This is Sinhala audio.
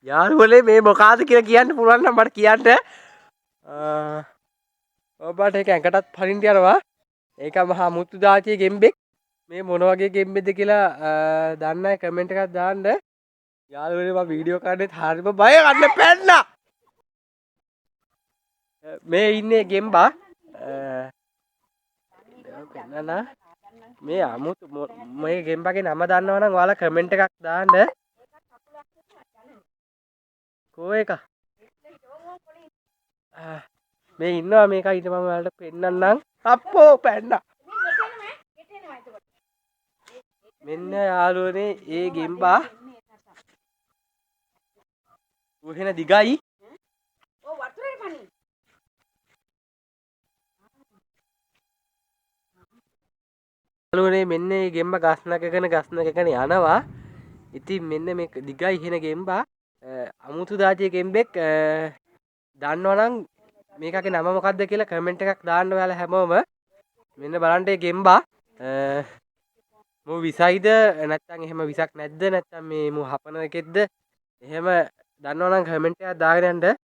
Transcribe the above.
යාළුවනේ මේ මොකාද කියලා කියන්න පුළුවන් නම් මට කියන්න. ඔබට ඒක ඇඟටත් පරින්ට යනවා. ඒක මහා මුතු දාතිය ගෙම්බෙක්. මේ මොන වගේ ගෙම්බෙක්ද කියලා දන්න අය කමෙන්ට් එකක් දාන්න. යාළුවනේ මම වීඩියෝ කරන්නේත් හරිම බය ගන්න පැන්නා. මේ ඉන්නේ ගෙම්බා. පෙන්නනා මේ අමුතු මේ ගෙම්බගේ නම දන්නවනම් ඔයාලා කමෙන්ට් එකක් දාන්න. කෝ එක මේ ඉන්නවා මේක ඊට මම ඔයාලට පෙන්නන්නම්. අප්පෝ පැන්නා. මෙන්න යාළුවනේ ඒ ගෙම්බා උහෙන දිගයි. යාළුවනේ මෙන්න මේ ගෙම්බ ගස්නකගෙන යනවා. ඉතින් මෙන්න මේ දිගයි හෙන ගෙම්බා අමුතු දාතිය ගෙම්බෙක්. දන්නවනම් මේකගේ නම මොකක්ද කියලා කමෙන්ට් එකක් දාන්න ඔයාලා හැමෝම. මෙන්න බලන්න මේ ගෙම්බා මු විසයිද නැත්නම් එහෙම විසක් නැද්ද නැත්නම් මේ මු හපන එකෙක්ද එහෙම දන්නවනම් කමෙන්ට් එකක් දාගෙන යන්න.